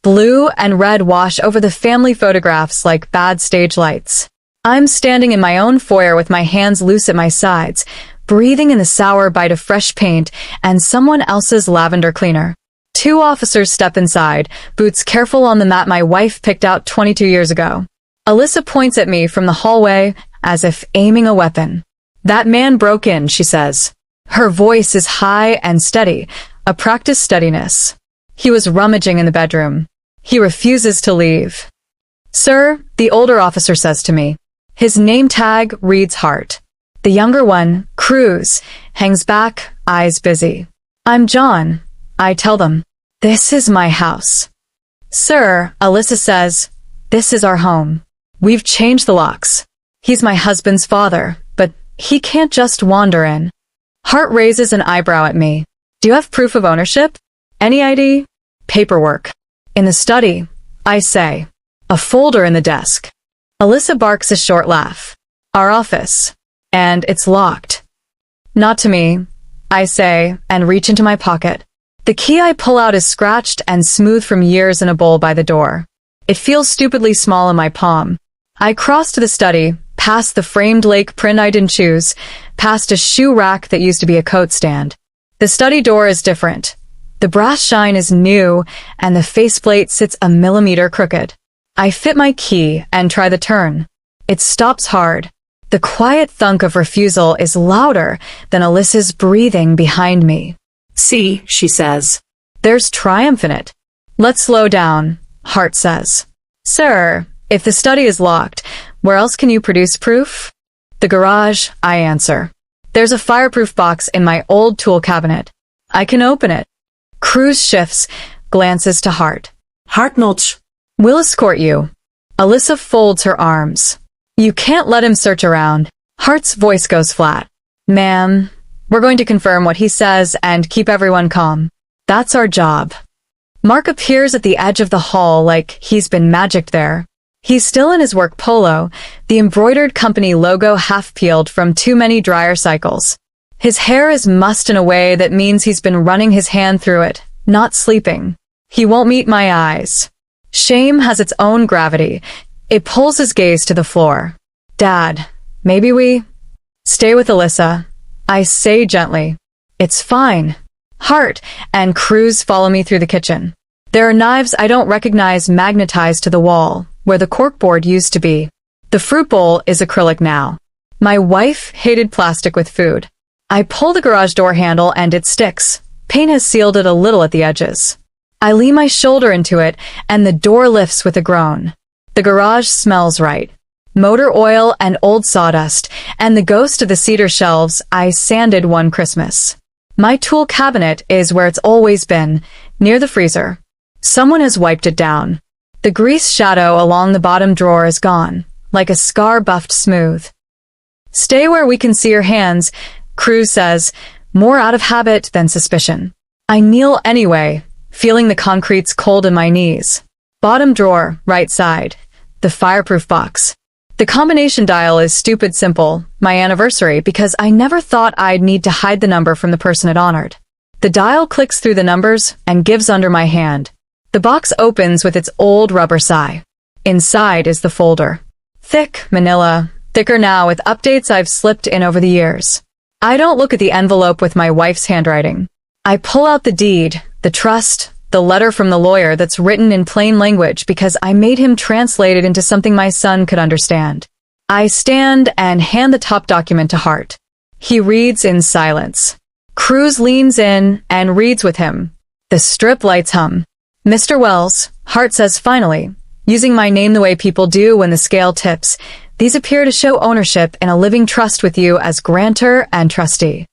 Blue and red wash over the family photographs like bad stage lights. I'm standing in my own foyer with my hands loose at my sides, breathing in the sour bite of fresh paint and someone else's lavender cleaner. Two officers step inside, boots careful on the mat my wife picked out 22 years ago. Alyssa points at me from the hallway as if aiming a weapon. "That man broke in," she says. Her voice is high and steady, a practiced steadiness. "He was rummaging in the bedroom. He refuses to leave." "Sir," the older officer says to me. His name tag reads Hart. The younger one, Cruz, hangs back, eyes busy. "I'm John," I tell them. "This is my house." "Sir," Alyssa says, "this is our home. We've changed the locks. He's my husband's father, but he can't just wander in." Hart raises an eyebrow at me. "Do you have proof of ownership? Any ID?" "Paperwork. In the study," I say. "A folder in the desk." Alyssa barks a short laugh. "Our office. And it's locked." "Not to me," I say, and reach into my pocket. The key I pull out is scratched and smooth from years in a bowl by the door. It feels stupidly small in my palm. I cross to the study, past the framed lake print I didn't choose, past a shoe rack that used to be a coat stand. The study door is different. The brass shine is new, and the faceplate sits a millimeter crooked. I fit my key and try the turn. It stops hard. The quiet thunk of refusal is louder than Alyssa's breathing behind me. "See," she says. "There's triumph in it." "Let's slow down," Hart says. "Sir, if the study is locked, where else can you produce proof?" "The garage," I answer. "There's a fireproof box in my old tool cabinet. I can open it." Cruz shifts, glances to Hart. Hart nods. "We'll escort you." Alyssa folds her arms. "You can't let him search around." Hart's voice goes flat. "Ma'am, we're going to confirm what he says and keep everyone calm. That's our job." Mark appears at the edge of the hall like he's been magicked there. He's still in his work polo, the embroidered company logo half-peeled from too many dryer cycles. His hair is mussed in a way that means he's been running his hand through it, not sleeping. He won't meet my eyes. Shame has its own gravity. It pulls his gaze to the floor. "Dad, maybe we—" "Stay with Alyssa," I say gently. "It's fine." Hart and Cruz follow me through the kitchen. There are knives I don't recognize magnetized to the wall, where the corkboard used to be. The fruit bowl is acrylic now. My wife hated plastic with food. I pull the garage door handle and it sticks. Paint has sealed it a little at the edges. I lean my shoulder into it and the door lifts with a groan. The garage smells right. Motor oil and old sawdust, and the ghost of the cedar shelves I sanded one Christmas. My tool cabinet is where it's always been, near the freezer. Someone has wiped it down. The grease shadow along the bottom drawer is gone, like a scar buffed smooth. "Stay where we can see your hands," Cruz says, more out of habit than suspicion. I kneel anyway, feeling the concrete's cold in my knees. Bottom drawer, right side. The fireproof box. The combination dial is stupid simple, my anniversary, because I never thought I'd need to hide the number from the person it honored. The dial clicks through the numbers and gives under my hand. The box opens with its old rubber sigh. Inside is the folder. Thick, manila, thicker now with updates I've slipped in over the years. I don't look at the envelope with my wife's handwriting. I pull out the deed, the trust, the letter from the lawyer that's written in plain language because I made him translate it into something my son could understand. I stand and hand the top document to Hart. He reads in silence. Cruz leans in and reads with him. The strip lights hum. "Mr. Wells," Hart says finally, using my name the way people do when the scale tips, "these appear to show ownership in a living trust with you as grantor and trustee."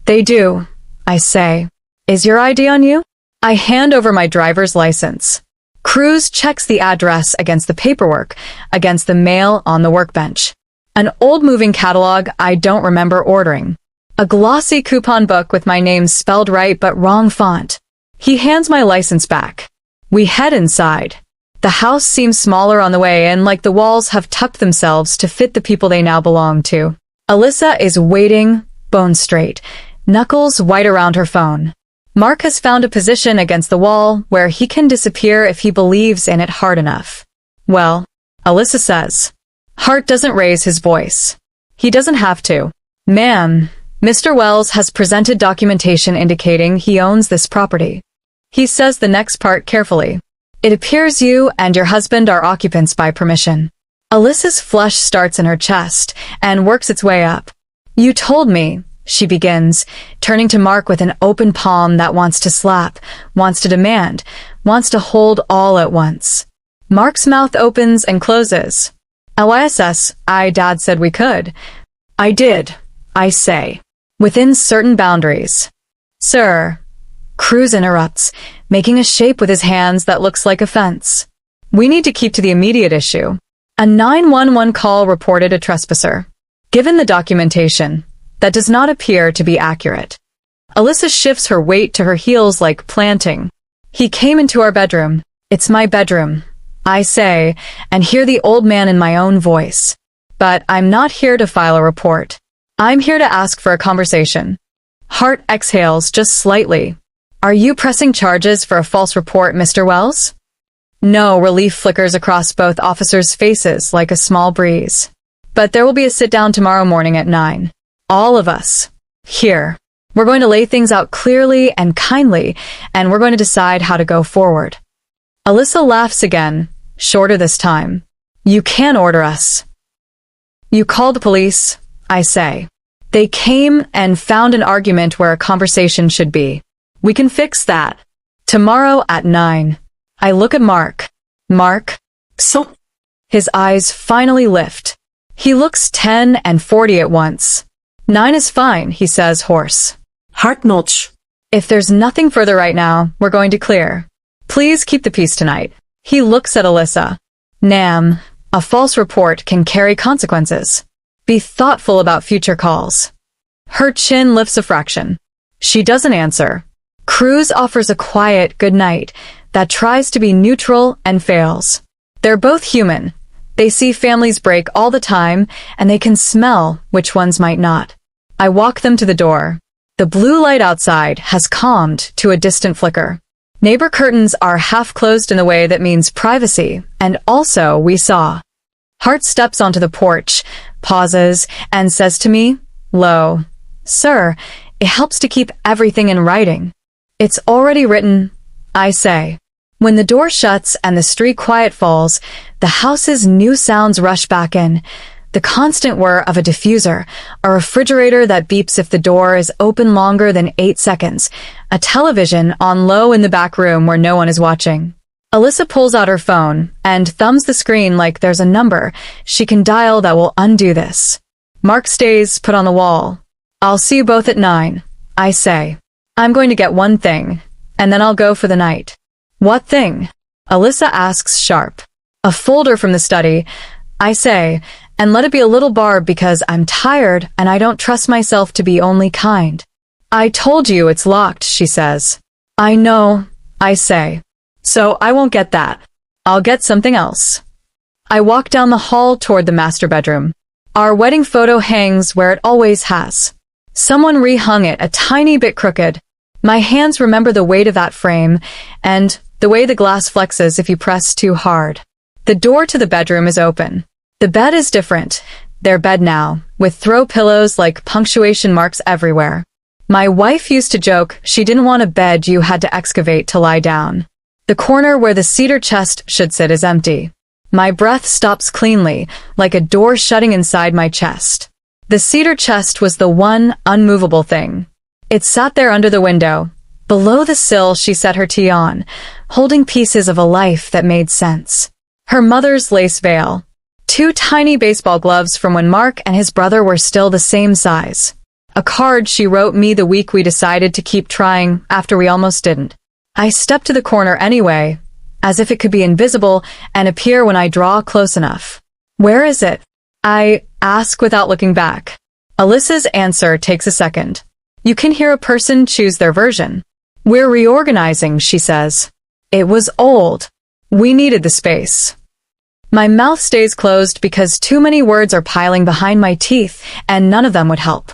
"They do," I say. "Is your ID on you?" I hand over my driver's license. Cruz checks the address against the paperwork, against the mail on the workbench. An old moving catalog I don't remember ordering. A glossy coupon book with my name spelled right but wrong font. He hands my license back. We head inside. The house seems smaller on the way in, like the walls have tucked themselves to fit the people they now belong to. Alyssa is waiting, bone straight, knuckles white around her phone. Mark has found a position against the wall where he can disappear if he believes in it hard enough. Well, Alyssa says. Hart doesn't raise his voice. He doesn't have to. Ma'am, Mr. Wells has presented documentation indicating he owns this property. He says the next part carefully. It appears you and your husband are occupants by permission. Alyssa's flush starts in her chest and works its way up. You told me, she begins, turning to Mark with an open palm that wants to slap, wants to demand, wants to hold all at once. Mark's mouth opens and closes. LYSS, Dad said we could. I did, I say. Within certain boundaries. Sir. Cruz interrupts, making a shape with his hands that looks like a fence. We need to keep to the immediate issue. A 911 call reported a trespasser. Given the documentation, that does not appear to be accurate. Alyssa shifts her weight to her heels like planting. He came into our bedroom. It's my bedroom, I say, and hear the old man in my own voice. But I'm not here to file a report. I'm here to ask for a conversation. Hart exhales just slightly. Are you pressing charges for a false report, Mr. Wells? No, relief flickers across both officers' faces like a small breeze. But there will be a sit-down tomorrow morning at 9. All of us. Here. We're going to lay things out clearly and kindly, and we're going to decide how to go forward. Alyssa laughs again, shorter this time. You can order us. You called the police, I say. They came and found an argument where a conversation should be. We can fix that. Tomorrow at 9. I look at Mark. Mark? So? His eyes finally lift. He looks 10 and 40 at once. 9 is fine, he says hoarse. Hart nods. If there's nothing further right now, we're going to clear. Please keep the peace tonight. He looks at Alyssa. Nam, a false report can carry consequences. Be thoughtful about future calls. Her chin lifts a fraction. She doesn't answer. Cruz offers a quiet good night that tries to be neutral and fails. They're both human. They see families break all the time, and they can smell which ones might not. I walk them to the door. The blue light outside has calmed to a distant flicker. Neighbor curtains are half closed in a way that means privacy, and also we saw. Hart steps onto the porch, pauses, and says to me, low, Sir, it helps to keep everything in writing. It's already written, I say. When the door shuts and the street quiet falls, the house's new sounds rush back in. The constant whir of a diffuser, a refrigerator that beeps if the door is open longer than 8 seconds, a television on low in the back room where no one is watching. Alyssa pulls out her phone and thumbs the screen like there's a number she can dial that will undo this. Mark stays put on the wall. I'll see you both at 9, I say. I'm going to get one thing, and then I'll go for the night. What thing? Alyssa asks sharp. A folder from the study, I say, and let it be a little barb because I'm tired and I don't trust myself to be only kind. I told you it's locked, she says. I know, I say. So I won't get that. I'll get something else. I walk down the hall toward the master bedroom. Our wedding photo hangs where it always has. Someone rehung it a tiny bit crooked. My hands remember the weight of that frame and the way the glass flexes if you press too hard. The door to the bedroom is open. The bed is different. Their bed now, with throw pillows like punctuation marks everywhere. My wife used to joke she didn't want a bed you had to excavate to lie down. The corner where the cedar chest should sit is empty. My breath stops cleanly, like a door shutting inside my chest. The cedar chest was the one unmovable thing. It sat there under the window, below the sill she set her tea on, holding pieces of a life that made sense. Her mother's lace veil. 2 tiny baseball gloves from when Mark and his brother were still the same size. A card she wrote me the week we decided to keep trying after we almost didn't. I step to the corner anyway, as if it could be invisible and appear when I draw close enough. Where is it? I ask without looking back. Alyssa's answer takes a second. You can hear a person choose their version. We're reorganizing, she says. It was old. We needed the space. My mouth stays closed because too many words are piling behind my teeth and none of them would help.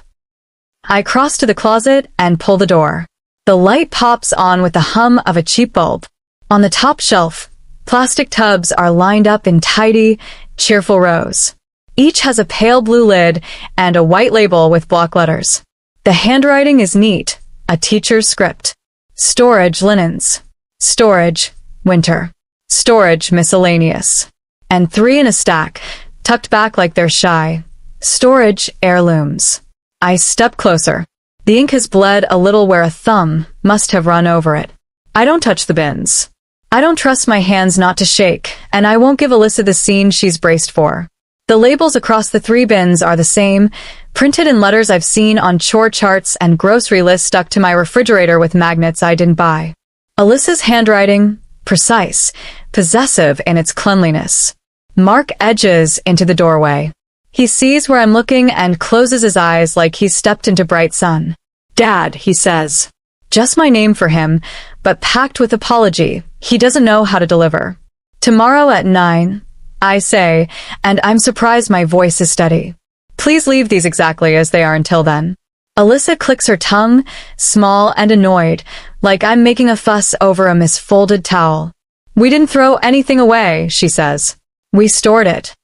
I cross to the closet and pull the door. The light pops on with the hum of a cheap bulb. On the top shelf, plastic tubs are lined up in tidy, cheerful rows. Each has a pale blue lid and a white label with block letters. The handwriting is neat, a teacher's script. Storage linens. Storage winter. Storage miscellaneous. And 3 in a stack, tucked back like they're shy. Storage heirlooms. I step closer. The ink has bled a little where a thumb must have run over it. I don't touch the bins. I don't trust my hands not to shake, and I won't give Alyssa the scene she's braced for. The labels across the 3 bins are the same, printed in letters I've seen on chore charts and grocery lists stuck to my refrigerator with magnets I didn't buy. Alyssa's handwriting, precise, possessive in its cleanliness. Mark edges into the doorway. He sees where I'm looking and closes his eyes like he's stepped into bright sun. "Dad," he says. Just my name for him, but packed with apology. He doesn't know how to deliver. "Tomorrow at 9, I say, and I'm surprised my voice is steady. Please leave these exactly as they are until then." Alyssa clicks her tongue, small and annoyed, like I'm making a fuss over a misfolded towel. "We didn't throw anything away," she says. "We stored it."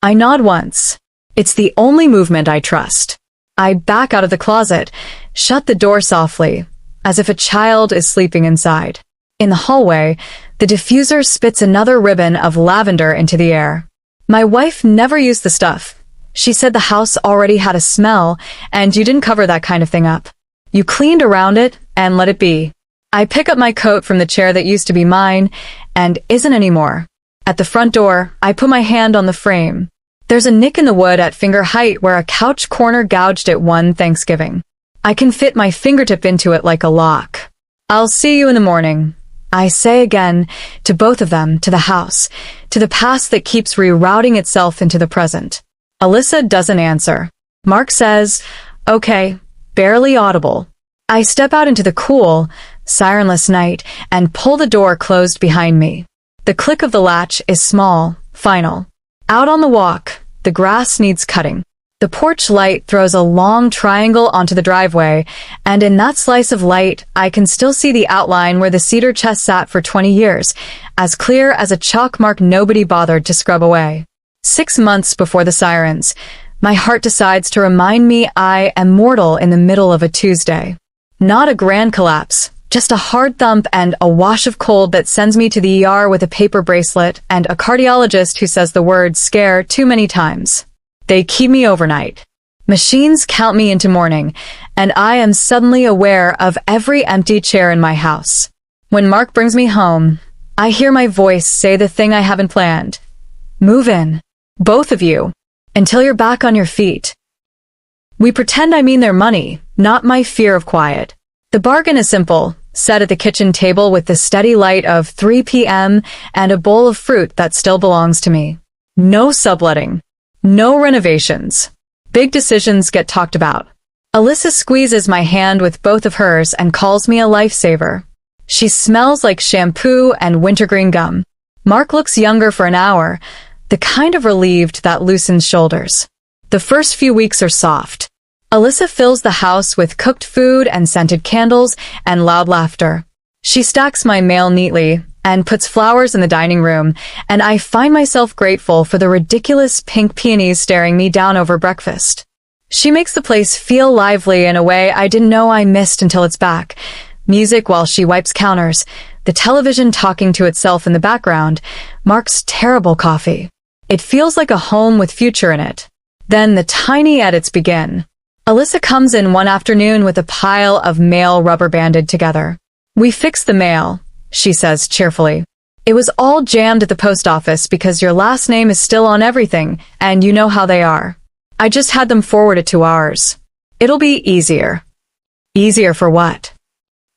I nod once. It's the only movement I trust. I back out of the closet, shut the door softly, as if a child is sleeping inside. In the hallway, the diffuser spits another ribbon of lavender into the air. My wife never used the stuff. She said the house already had a smell, and you didn't cover that kind of thing up. You cleaned around it and let it be. I pick up my coat from the chair that used to be mine, and isn't anymore. At the front door, I put my hand on the frame. There's a nick in the wood at finger height where a couch corner gouged it one Thanksgiving. I can fit my fingertip into it like a lock. "I'll see you in the morning," I say again, to both of them, to the house, to the past that keeps rerouting itself into the present. Alyssa doesn't answer. Mark says, "Okay," barely audible. I step out into the cool, sirenless night and pull the door closed behind me. The click of the latch is small, final. Out on the walk, the grass needs cutting. The porch light throws a long triangle onto the driveway, and in that slice of light, I can still see the outline where the cedar chest sat for 20 years, as clear as a chalk mark nobody bothered to scrub away. 6 months before the sirens, my heart decides to remind me I am mortal in the middle of a Tuesday. Not a grand collapse, just a hard thump and a wash of cold that sends me to the ER with a paper bracelet and a cardiologist who says the word scare too many times. They keep me overnight. Machines count me into morning, and I am suddenly aware of every empty chair in my house. When Mark brings me home, I hear my voice say the thing I haven't planned. "Move in. Both of you. Until you're back on your feet." We pretend I mean their money, not my fear of quiet. The bargain is simple, set at the kitchen table with the steady light of 3 p.m. and a bowl of fruit that still belongs to me. No subletting. No renovations. Big decisions get talked about. Alyssa squeezes my hand with both of hers and calls me a lifesaver. She smells like shampoo and wintergreen gum. Mark looks younger for an hour, the kind of relieved that loosens shoulders. The first few weeks are soft. Alyssa fills the house with cooked food and scented candles and loud laughter. She stacks my mail neatly and puts flowers in the dining room, and I find myself grateful for the ridiculous pink peonies staring me down over breakfast. She makes the place feel lively in a way I didn't know I missed until it's back. Music while she wipes counters, the television talking to itself in the background, Mark's terrible coffee. It feels like a home with future in it. Then the tiny edits begin. Alyssa comes in one afternoon with a pile of mail rubber banded together. "We fixed the mail," she says cheerfully. "It was all jammed at the post office because your last name is still on everything, and you know how they are. I just had them forwarded to ours. It'll be easier." "Easier for what?"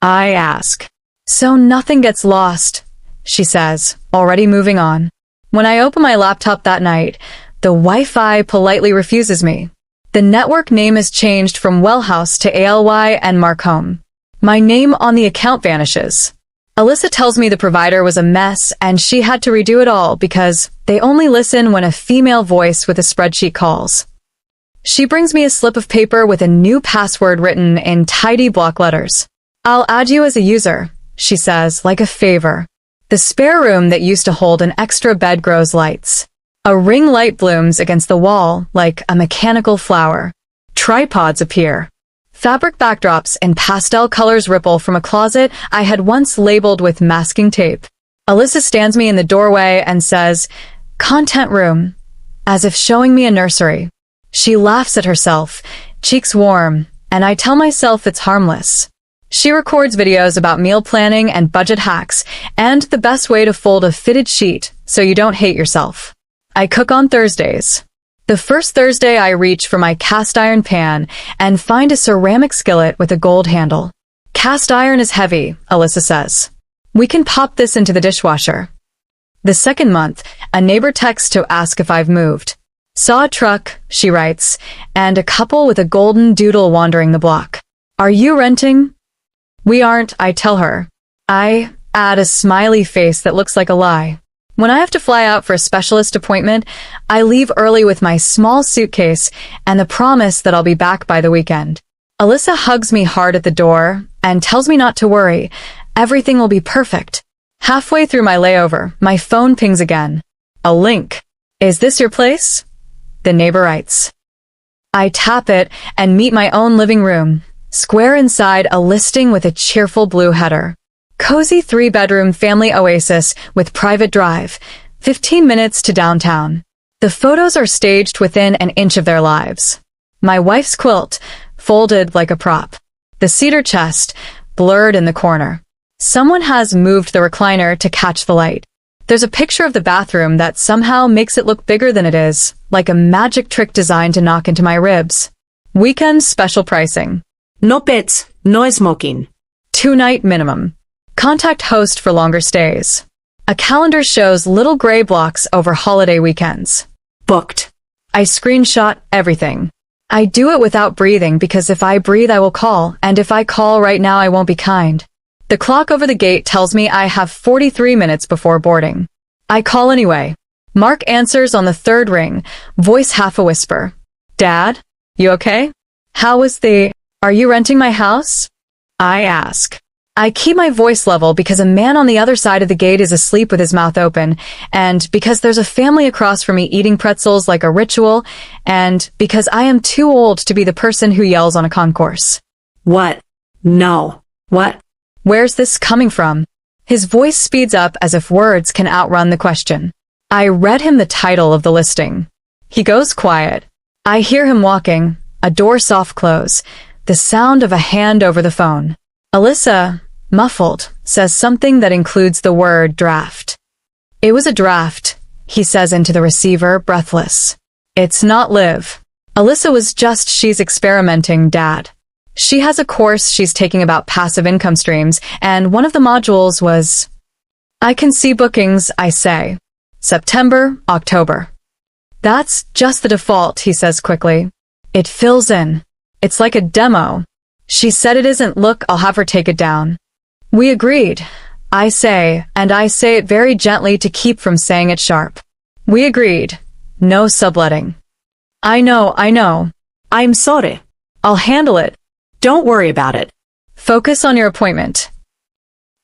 I ask. "So nothing gets lost," she says, already moving on. When I open my laptop that night, the Wi-Fi politely refuses me. The network name is changed from Wellhouse to ALY and Mark Home. My name on the account vanishes. Alyssa tells me the provider was a mess and she had to redo it all because they only listen when a female voice with a spreadsheet calls. She brings me a slip of paper with a new password written in tidy block letters. I'll add you as a user, she says, like a favor. The spare room that used to hold an extra bed grows lights. A ring light blooms against the wall like a mechanical flower. Tripods appear. Fabric backdrops in pastel colors ripple from a closet I had once labeled with masking tape. Alyssa stands me in the doorway and says, "Content room," as if showing me a nursery. She laughs at herself, cheeks warm, and I tell myself it's harmless. She records videos about meal planning and budget hacks, and the best way to fold a fitted sheet so you don't hate yourself. I cook on Thursdays. The first Thursday I reach for my cast iron pan and find a ceramic skillet with a gold handle. Cast iron is heavy, Alyssa says. We can pop this into the dishwasher. The second month, a neighbor texts to ask if I've moved. Saw a truck, she writes, and a couple with a golden doodle wandering the block. Are you renting? We aren't, I tell her. I add a smiley face that looks like a lie. When I have to fly out for a specialist appointment, I leave early with my small suitcase and the promise that I'll be back by the weekend. Alyssa hugs me hard at the door and tells me not to worry. Everything will be perfect. Halfway through my layover, my phone pings again. A link. Is this your place? The neighbor writes. I tap it and meet my own living room. Square inside a listing with a cheerful blue header. Cozy 3-bedroom family oasis with private drive, 15 minutes to downtown. The photos are staged within an inch of their lives. My wife's quilt, folded like a prop. The cedar chest, blurred in the corner. Someone has moved the recliner to catch the light. There's a picture of the bathroom that somehow makes it look bigger than it is, like a magic trick designed to knock into my ribs. Weekend special pricing. No pets, no smoking. 2-night minimum. Contact host for longer stays. A calendar shows little gray blocks over holiday weekends. Booked. I screenshot everything. I do it without breathing because if I breathe I will call, and if I call right now I won't be kind. The clock over the gate tells me I have 43 minutes before boarding. I call anyway. Mark answers on the third ring, voice half a whisper. Dad? You okay? Are you renting my house? I ask. I keep my voice level because a man on the other side of the gate is asleep with his mouth open, and because there's a family across from me eating pretzels like a ritual, and because I am too old to be the person who yells on a concourse. What? No. What? Where's this coming from? His voice speeds up as if words can outrun the question. I read him the title of the listing. He goes quiet. I hear him walking, a door soft close, the sound of a hand over the phone. Alyssa, muffled, says something that includes the word draft. It was a draft, he says into the receiver, breathless. It's not Liv. Alyssa was just she's experimenting, Dad. She has a course she's taking about passive income streams, and one of the modules was... I can see bookings, I say. September, October. That's just the default, he says quickly. It fills in. It's like a demo. She said it isn't. Look, I'll have her take it down. We agreed, I say, and I say it very gently to keep from saying it sharp. We agreed. No subletting. I know. I'm sorry. I'll handle it. Don't worry about it. Focus on your appointment.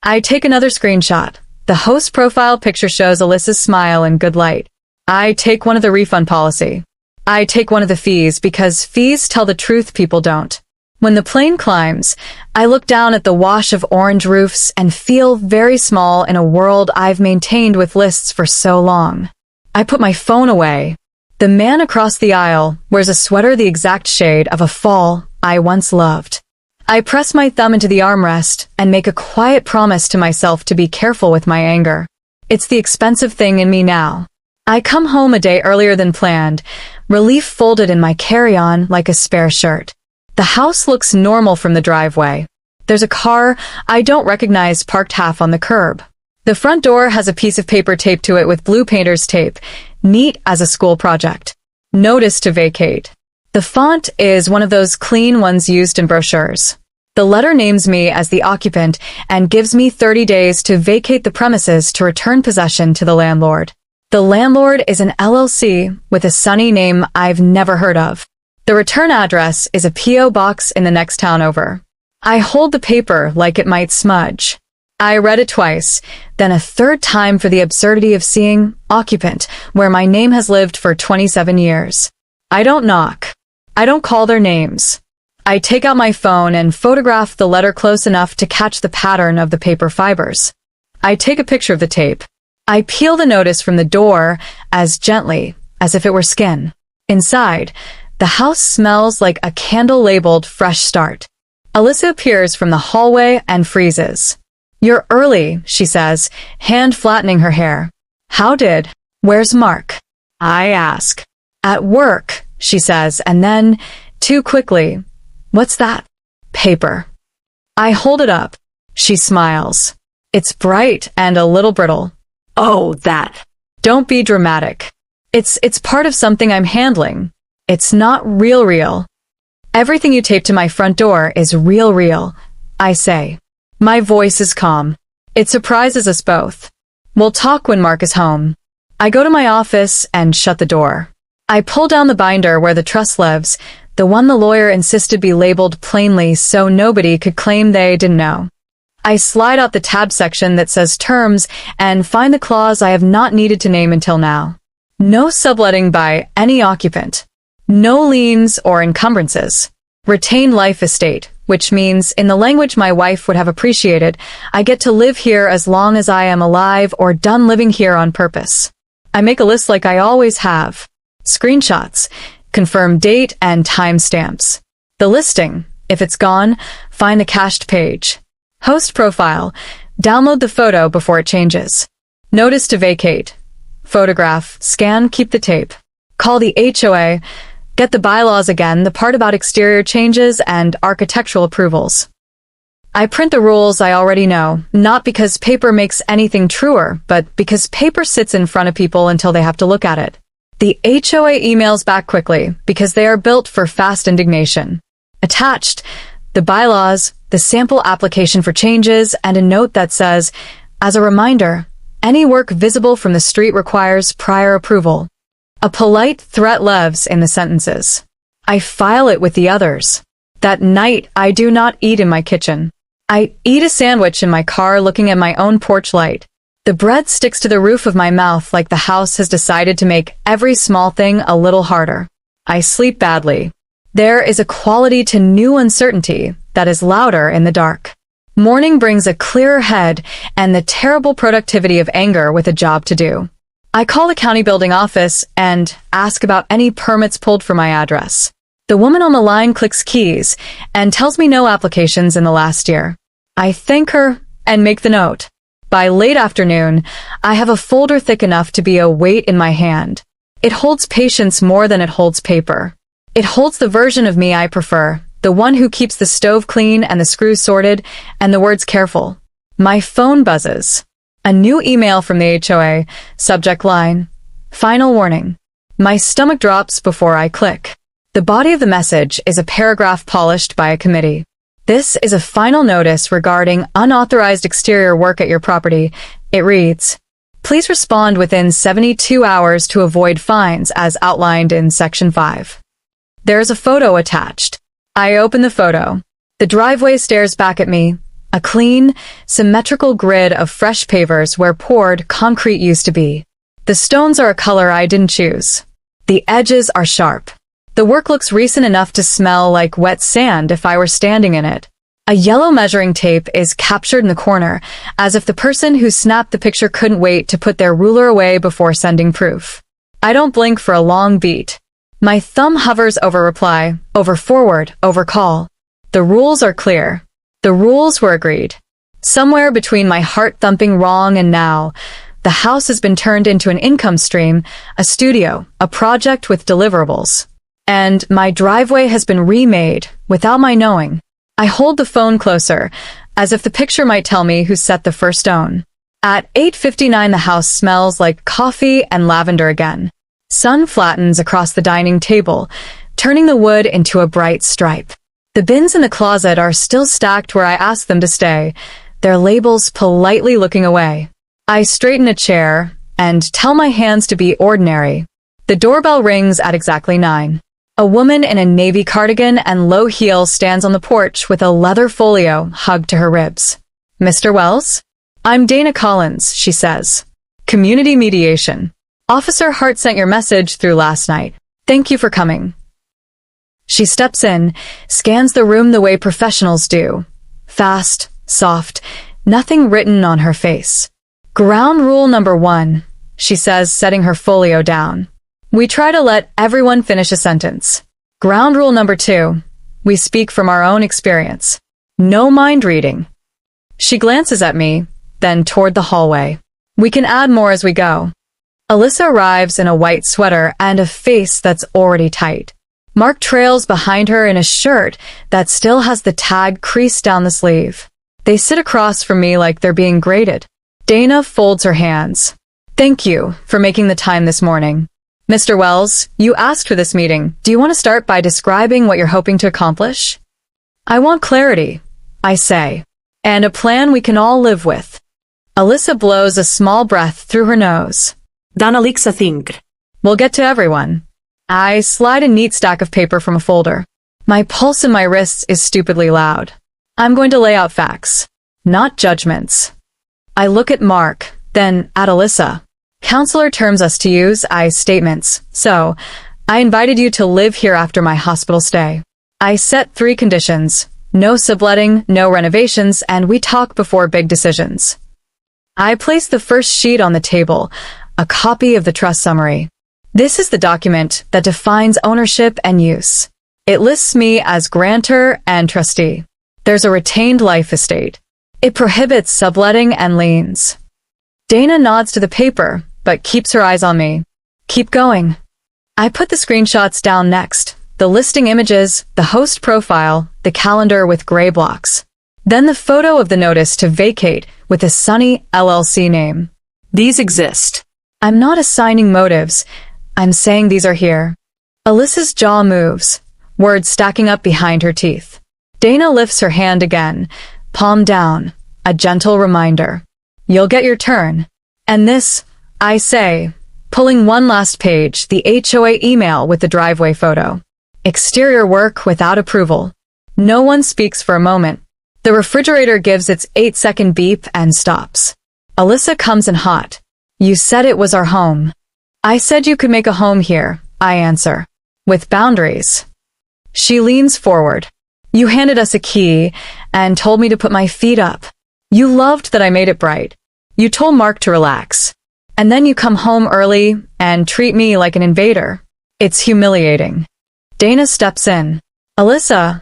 I take another screenshot. The host profile picture shows Alyssa's smile in good light. I take one of the refund policy. I take one of the fees because fees tell the truth people don't. When the plane climbs, I look down at the wash of orange roofs and feel very small in a world I've maintained with lists for so long. I put my phone away. The man across the aisle wears a sweater the exact shade of a fall I once loved. I press my thumb into the armrest and make a quiet promise to myself to be careful with my anger. It's the expensive thing in me now. I come home a day earlier than planned, relief folded in my carry-on like a spare shirt. The house looks normal from the driveway. There's a car I don't recognize parked half on the curb. The front door has a piece of paper taped to it with blue painter's tape, neat as a school project. Notice to vacate. The font is one of those clean ones used in brochures. The letter names me as the occupant and gives me 30 days to vacate the premises to return possession to the landlord. The landlord is an LLC with a sunny name I've never heard of. The return address is a P.O. box in the next town over. I hold the paper like it might smudge. I read it twice, then a third time for the absurdity of seeing occupant, where my name has lived for 27 years. I don't knock. I don't call their names. I take out my phone and photograph the letter close enough to catch the pattern of the paper fibers. I take a picture of the tape. I peel the notice from the door as gently as if it were skin. Inside, the house smells like a candle labeled fresh start. Alyssa appears from the hallway and freezes. "You're early," she says, hand flattening her hair. "Where's Mark?" I ask. "At work," she says, and then, too quickly, "What's that?" "Paper." I hold it up. She smiles. It's bright and a little brittle. Oh, that. Don't be dramatic. It's part of something I'm handling. It's not real. Everything you tape to my front door is real, I say. My voice is calm. It surprises us both. We'll talk when Mark is home. I go to my office and shut the door. I pull down the binder where the trust lives, the one the lawyer insisted be labeled plainly so nobody could claim they didn't know. I slide out the tab section that says terms and find the clause I have not needed to name until now. No subletting by any occupant. No liens or encumbrances. Retained life estate, which means, in the language my wife would have appreciated, I get to live here as long as I am alive or done living here on purpose. I make a list like I always have. Screenshots, confirm date and timestamps. The listing, if it's gone, find the cached page. Host profile, download the photo before it changes. Notice to vacate. Photograph, scan, keep the tape. Call the HOA, get the bylaws again, the part about exterior changes and architectural approvals. I print the rules I already know, not because paper makes anything truer, but because paper sits in front of people until they have to look at it. The HOA emails back quickly, because they are built for fast indignation. Attached, the bylaws, the sample application for changes, and a note that says, as a reminder, any work visible from the street requires prior approval. A polite threat lives in the sentences. I file it with the others. That night, I do not eat in my kitchen. I eat a sandwich in my car looking at my own porch light. The bread sticks to the roof of my mouth like the house has decided to make every small thing a little harder. I sleep badly. There is a quality to new uncertainty that is louder in the dark. Morning brings a clearer head and the terrible productivity of anger with a job to do. I call the county building office and ask about any permits pulled for my address. The woman on the line clicks keys and tells me no applications in the last year. I thank her and make the note. By late afternoon, I have a folder thick enough to be a weight in my hand. It holds patience more than it holds paper. It holds the version of me I prefer, the one who keeps the stove clean and the screws sorted, and the words careful. My phone buzzes. A new email from the HOA, subject line, final warning. My stomach drops before I click. The body of the message is a paragraph polished by a committee. This is a final notice regarding unauthorized exterior work at your property. It reads, please respond within 72 hours to avoid fines as outlined in Section 5. There's a photo attached. I open the photo. The driveway stares back at me, a clean, symmetrical grid of fresh pavers where poured concrete used to be. The stones are a color I didn't choose. The edges are sharp. The work looks recent enough to smell like wet sand if I were standing in it. A yellow measuring tape is captured in the corner, as if the person who snapped the picture couldn't wait to put their ruler away before sending proof. I don't blink for a long beat. My thumb hovers over reply, over forward, over call. The rules are clear. The rules were agreed. Somewhere between my heart-thumping wrong and now, the house has been turned into an income stream, a studio, a project with deliverables. And my driveway has been remade, without my knowing. I hold the phone closer, as if the picture might tell me who set the first stone. At 8:59 the house smells like coffee and lavender again. Sun flattens across the dining table, turning the wood into a bright stripe. The bins in the closet are still stacked where I asked them to stay, their labels politely looking away. I straighten a chair and tell my hands to be ordinary. The doorbell rings at exactly 9. A woman in a navy cardigan and low heels stands on the porch with a leather folio hugged to her ribs. Mr. Wells? I'm Dana Collins, she says. Community mediation. Officer Hart sent your message through last night. Thank you for coming. She steps in, scans the room the way professionals do. Fast, soft, nothing written on her face. Ground rule number 1, she says, setting her folio down. We try to let everyone finish a sentence. Ground rule number 2, we speak from our own experience. No mind reading. She glances at me, then toward the hallway. We can add more as we go. Alyssa arrives in a white sweater and a face that's already tight. Mark trails behind her in a shirt that still has the tag creased down the sleeve. They sit across from me like they're being graded. Dana folds her hands. Thank you for making the time this morning. Mr. Wells, you asked for this meeting. Do you want to start by describing what you're hoping to accomplish? I want clarity, I say, and a plan we can all live with. Alyssa blows a small breath through her nose. Danalixa think. We'll get to everyone. I slide a neat stack of paper from a folder. My pulse in my wrists is stupidly loud. I'm going to lay out facts, not judgments. I look at Mark, then at Alyssa. Counselor terms us to use as statements, so I invited you to live here after my hospital stay. I set 3 conditions: no subletting, no renovations, and we talk before big decisions. I place the first sheet on the table, a copy of the trust summary. This is the document that defines ownership and use. It lists me as grantor and trustee. There's a retained life estate. It prohibits subletting and liens. Dana nods to the paper, but keeps her eyes on me. Keep going. I put the screenshots down next. The listing images, the host profile, the calendar with gray blocks. Then the photo of the notice to vacate with a Sunny LLC name. These exist. I'm not assigning motives. I'm saying these are here. Alyssa's jaw moves, words stacking up behind her teeth. Dana lifts her hand again, palm down, a gentle reminder. You'll get your turn. And this, I say, pulling one last page, the HOA email with the driveway photo. Exterior work without approval. No one speaks for a moment. The refrigerator gives its 8-second beep and stops. Alyssa comes in hot. You said it was our home. I said you could make a home here, I answer. With boundaries. She leans forward. You handed us a key and told me to put my feet up. You loved that I made it bright. You told Mark to relax. And then you come home early and treat me like an invader. It's humiliating. Dana steps in. Alyssa,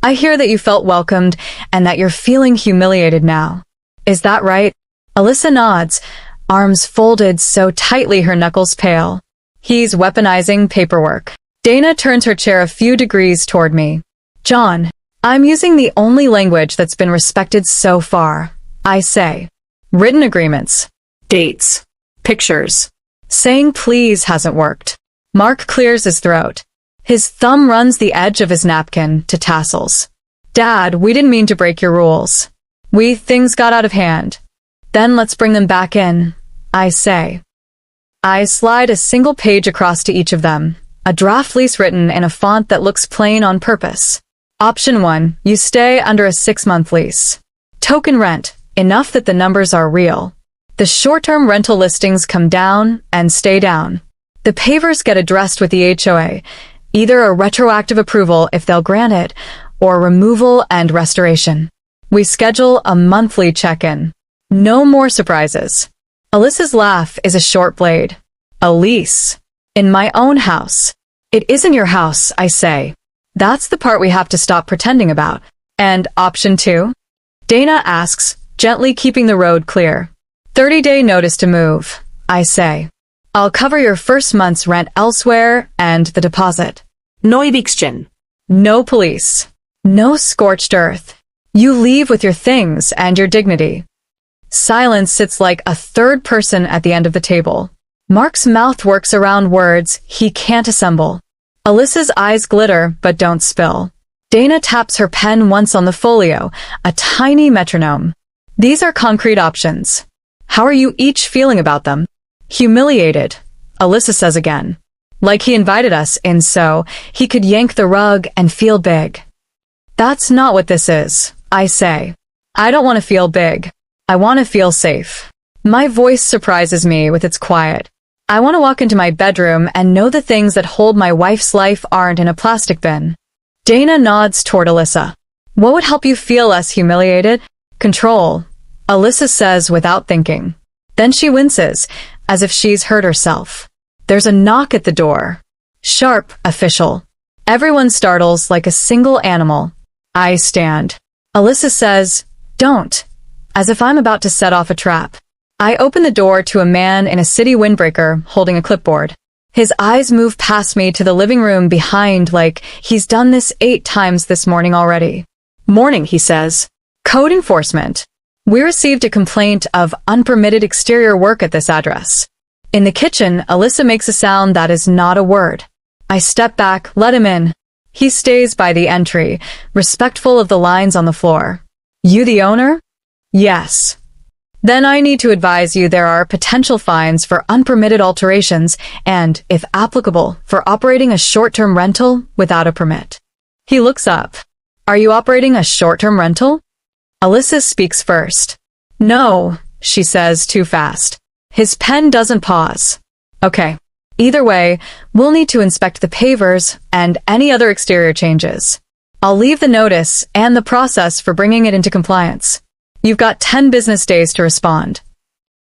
I hear that you felt welcomed and that you're feeling humiliated now. Is that right? Alyssa nods, arms folded so tightly her knuckles pale. He's weaponizing paperwork. Dana turns her chair a few degrees toward me. John, I'm using the only language that's been respected so far. I say. Written agreements. Dates. Pictures. Saying please hasn't worked. Mark clears his throat. His thumb runs the edge of his napkin to tassels. Dad, we didn't mean to break your rules. Things got out of hand. Then let's bring them back in, I say. I slide a single page across to each of them, a draft lease written in a font that looks plain on purpose. Option 1, you stay under a 6-month lease. Token rent, enough that the numbers are real. The short-term rental listings come down and stay down. The pavers get addressed with the HOA, either a retroactive approval if they'll grant it, or removal and restoration. We schedule a monthly check-in. No more surprises. Alyssa's laugh is a short blade. A lease. In my own house. It isn't your house, I say. That's the part we have to stop pretending about. And option 2? Dana asks, gently keeping the road clear. 30-day notice to move, I say. I'll cover your first month's rent elsewhere and the deposit. No eviction. No police. No scorched earth. You leave with your things and your dignity. Silence sits like a third person at the end of the table. Mark's mouth works around words he can't assemble. Alyssa's eyes glitter but don't spill. Dana taps her pen once on the folio, a tiny metronome. These are concrete options. How are you each feeling about them? Humiliated, Alyssa says again. Like he invited us in so he could yank the rug and feel big. That's not what this is, I say. I don't want to feel big. I want to feel safe. My voice surprises me with its quiet. I want to walk into my bedroom and know the things that hold my wife's life aren't in a plastic bin. Dana nods toward Alyssa. What would help you feel less humiliated? Control, Alyssa says without thinking. Then she winces, as if she's hurt herself. There's a knock at the door. Sharp, official. Everyone startles like a single animal. I stand. Alyssa says, "Don't," as if I'm about to set off a trap. I open the door to a man in a city windbreaker holding a clipboard. His eyes move past me to the living room behind like he's done this 8 times this morning already. Morning, he says. Code enforcement. We received a complaint of unpermitted exterior work at this address. In the kitchen, Alyssa makes a sound that is not a word. I step back, let him in. He stays by the entry, respectful of the lines on the floor. You the owner? Yes. Then I need to advise you there are potential fines for unpermitted alterations and, if applicable, for operating a short-term rental without a permit. He looks up. Are you operating a short-term rental? Alyssa speaks first. No, she says too fast. His pen doesn't pause. Okay. Either way, we'll need to inspect the pavers and any other exterior changes. I'll leave the notice and the process for bringing it into compliance. You've got 10 business days to respond.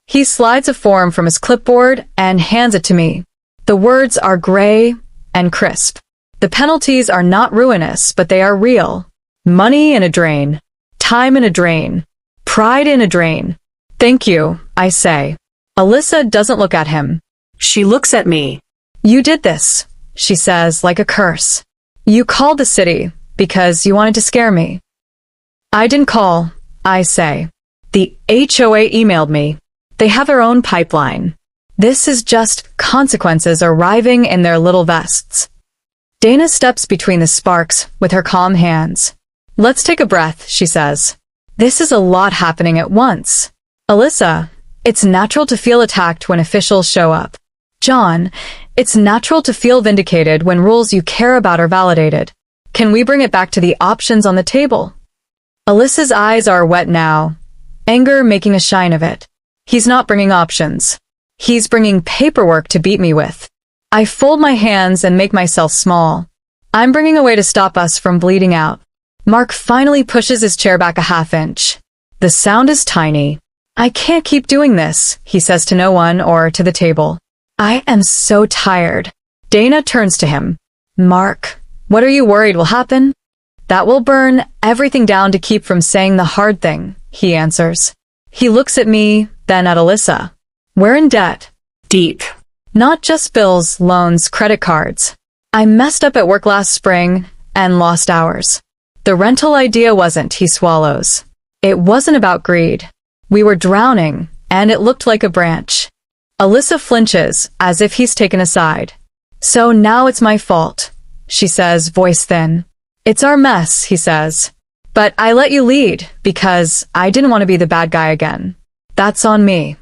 He slides a form from his clipboard and hands it to me. The words are gray and crisp. The penalties are not ruinous, but they are real. Money in a drain. Time in a drain. Pride in a drain. Thank you, I say. Alyssa doesn't look at him. She looks at me. You did this, she says like a curse. You called the city because you wanted to scare me. I didn't call, I say. The HOA emailed me. They have their own pipeline. This is just consequences arriving in their little vests. Dana steps between the sparks with her calm hands. Let's take a breath, she says. This is a lot happening at once. Alyssa, it's natural to feel attacked when officials show up. John, it's natural to feel vindicated when rules you care about are validated. Can we bring it back to the options on the table? Alyssa's eyes are wet now, anger making a shine of it. He's not bringing options. He's bringing paperwork to beat me with. I fold my hands and make myself small. I'm bringing a way to stop us from bleeding out. Mark finally pushes his chair back a half-inch. The sound is tiny. I can't keep doing this, he says to no one or to the table. I am so tired. Dana turns to him. Mark, what are you worried will happen? That will burn everything down to keep from saying the hard thing, he answers. He looks at me, then at Alyssa. We're in debt. Deep. Not just bills, loans, credit cards. I messed up at work last spring and lost hours. The rental idea wasn't, he swallows. It wasn't about greed. We were drowning, and it looked like a branch. Alyssa flinches, as if he's taken a side. So now it's my fault, she says, voice thin. It's our mess, he says. But I let you lead, because I didn't want to be the bad guy again. That's on me.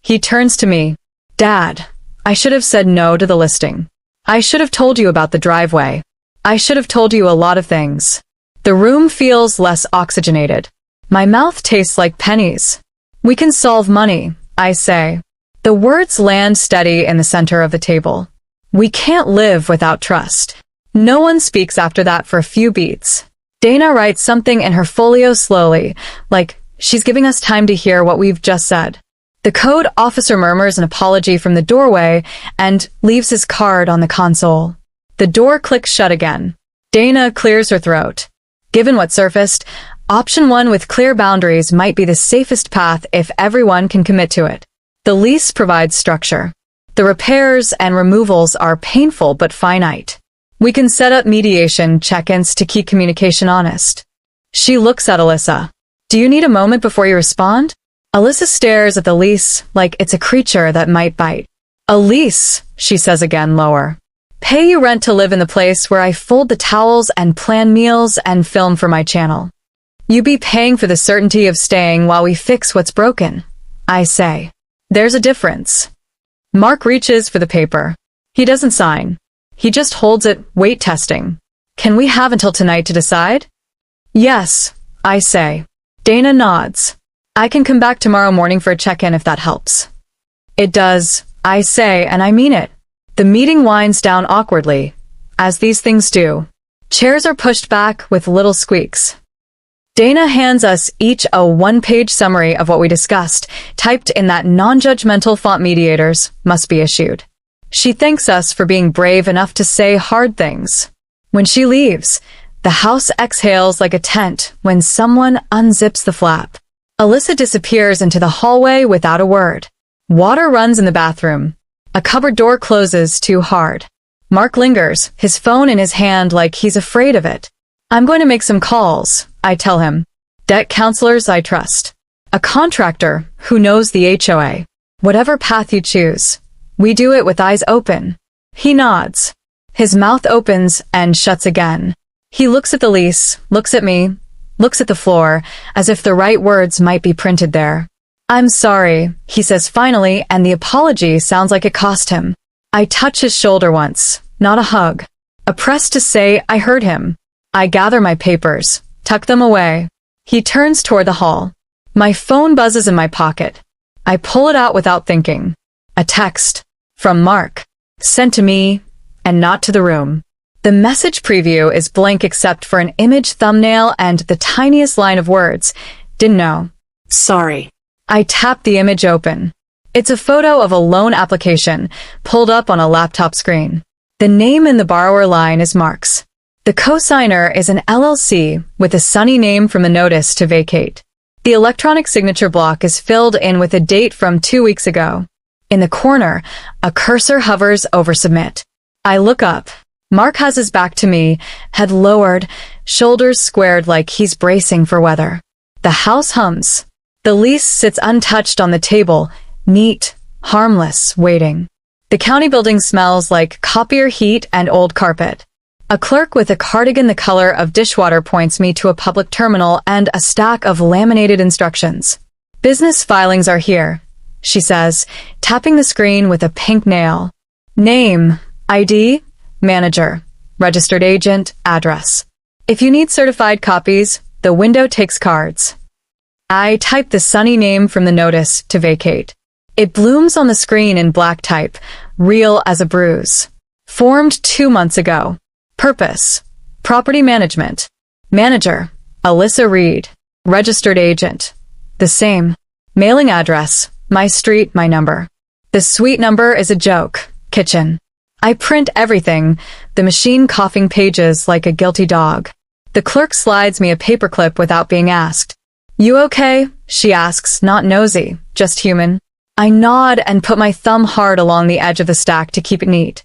He turns to me. Dad, I should have said no to the listing. I should have told you about the driveway. I should have told you a lot of things. The room feels less oxygenated. My mouth tastes like pennies. We can solve money, I say. The words land steady in the center of the table. We can't live without trust. No one speaks after that for a few beats. Dana writes something in her folio slowly, like she's giving us time to hear what we've just said. The code officer murmurs an apology from the doorway and leaves his card on the console. The door clicks shut again. Dana clears her throat. Given what surfaced, option 1 with clear boundaries might be the safest path if everyone can commit to it. The lease provides structure. The repairs and removals are painful but finite. We can set up mediation check-ins to keep communication honest. She looks at Alyssa. Do you need a moment before you respond? Alyssa stares at the lease like it's a creature that might bite. A lease, she says again lower. Pay you rent to live in the place where I fold the towels and plan meals and film for my channel. You be paying for the certainty of staying while we fix what's broken, I say. There's a difference. Mark reaches for the paper. He doesn't sign. He just holds it, weight testing. Can we have until tonight to decide? Yes, I say. Dana nods. I can come back tomorrow morning for a check-in if that helps. It does, I say, and I mean it. The meeting winds down awkwardly, as these things do. Chairs are pushed back with little squeaks. Dana hands us each a one-page summary of what we discussed, typed in that non-judgmental font mediators must be issued. She thanks us for being brave enough to say hard things. When she leaves, the house exhales like a tent when someone unzips the flap. Alyssa disappears into the hallway without a word. Water runs in the bathroom. A cupboard door closes too hard. Mark lingers, his phone in his hand like he's afraid of it. I'm going to make some calls, I tell him. Debt counselors I trust. A contractor who knows the HOA. Whatever path you choose. We do it with eyes open. He nods. His mouth opens and shuts again. He looks at the lease, looks at me, looks at the floor, as if the right words might be printed there. I'm sorry, he says finally, and the apology sounds like it cost him. I touch his shoulder once, not a hug. Oppressed to say I heard him. I gather my papers, tuck them away. He turns toward the hall. My phone buzzes in my pocket. I pull it out without thinking. A text. From Mark. Sent to me, and not to the room. The message preview is blank except for an image thumbnail and the tiniest line of words. Didn't know. Sorry. I tap the image open. It's a photo of a loan application, pulled up on a laptop screen. The name in the borrower line is Mark's. The co-signer is an LLC with a sunny name from the notice to vacate. The electronic signature block is filled in with a date from 2 weeks ago. In the corner, a cursor hovers over submit. I look up. Mark has his back to me, head lowered, shoulders squared like he's bracing for weather. The house hums. The lease sits untouched on the table, neat, harmless, waiting. The county building smells like copier heat and old carpet. A clerk with a cardigan the color of dishwater points me to a public terminal and a stack of laminated instructions. Business filings are here, she says, tapping the screen with a pink nail. Name, ID, manager, registered agent, address. If you need certified copies, the window takes cards. I type the sunny name from the notice to vacate. It blooms on the screen in black type, real as a bruise. Formed 2 months ago. Purpose, property management. Manager, Alyssa Reed. Registered agent, the same. Mailing address, my street, my number. The suite number is a joke, kitchen. I print everything, the machine coughing pages like a guilty dog. The clerk slides me a paperclip without being asked. You okay? She asks, not nosy, just human. I nod and put my thumb hard along the edge of the stack to keep it neat.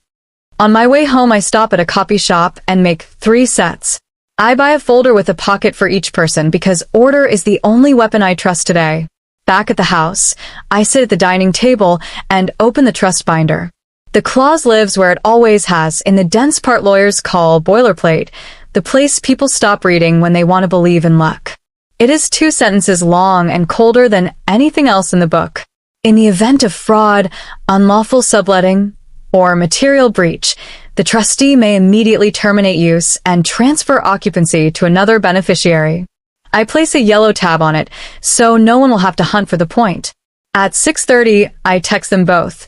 On my way home, I stop at a copy shop and make 3 sets. I buy a folder with a pocket for each person because order is the only weapon I trust today. Back at the house, I sit at the dining table and open the trust binder. The clause lives where it always has, in the dense part lawyers call boilerplate, the place people stop reading when they want to believe in luck. It is 2 sentences long and colder than anything else in the book. In the event of fraud, unlawful subletting, or material breach, the trustee may immediately terminate use and transfer occupancy to another beneficiary. I place a yellow tab on it, so no one will have to hunt for the point. At 6:30, I text them both.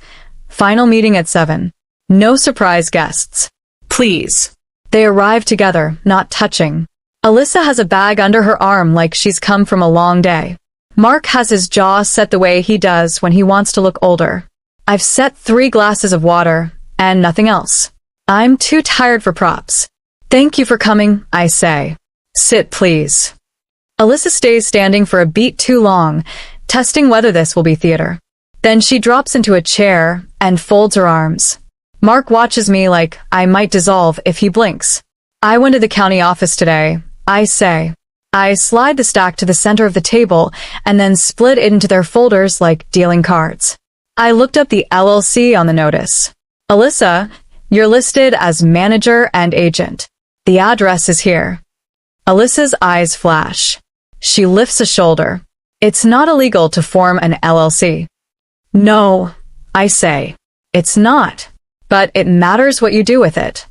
Final meeting at 7. No surprise guests. Please. They arrive together, not touching. Alyssa has a bag under her arm like she's come from a long day. Mark has his jaw set the way he does when he wants to look older. I've set 3 glasses of water, and nothing else. I'm too tired for props. Thank you for coming, I say. Sit, please. Alyssa stays standing for a beat too long, testing whether this will be theater. Then she drops into a chair and folds her arms. Mark watches me like I might dissolve if he blinks. I went to the county office today, I say. I slide the stack to the center of the table and then split it into their folders like dealing cards. I looked up the LLC on the notice. Alyssa, you're listed as manager and agent. The address is here. Alyssa's eyes flash. She lifts a shoulder. It's not illegal to form an LLC. No, I say. It's not. but it matters what you do with it.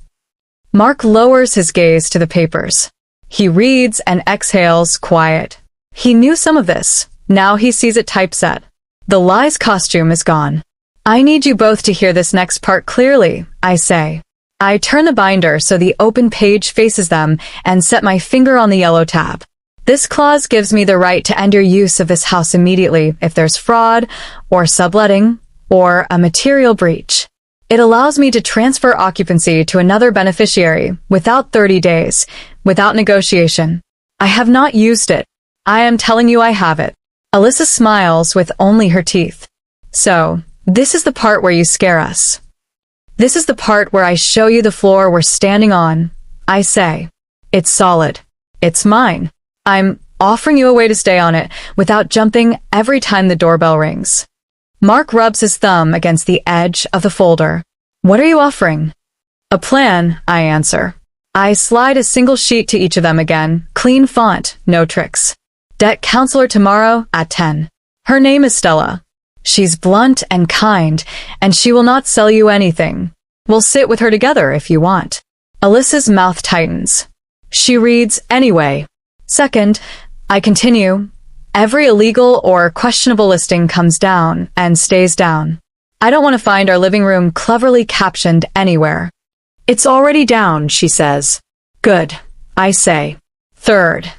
Mark lowers his gaze to the papers. He reads and exhales, quiet. He knew some of this. Now he sees it typeset. The lie's costume is gone. I need you both to hear this next part clearly, I say. I turn the binder so the open page faces them and set my finger on the yellow tab. This clause gives me the right to end your use of this house immediately if there's fraud, or subletting, or a material breach. It allows me to transfer occupancy to another beneficiary without 30 days, without negotiation. I have not used it. I am telling you I have it. Alyssa smiles with only her teeth. So, this is the part where you scare us. This is the part where I show you the floor we're standing on. I say, it's solid. It's mine. I'm offering you a way to stay on it without jumping every time the doorbell rings. Mark rubs his thumb against the edge of the folder. What are you offering? A plan, I answer. I slide a single sheet to each of them again, clean font, no tricks. Debt counselor tomorrow at 10. Her name is Stella. She's blunt and kind, and she will not sell you anything. We'll sit with her together if you want. Alyssa's mouth tightens. She reads, anyway. Second, I continue. Every illegal or questionable listing comes down and stays down. I don't want to find our living room cleverly captioned anywhere. It's already down, she says. Good, I say. Third,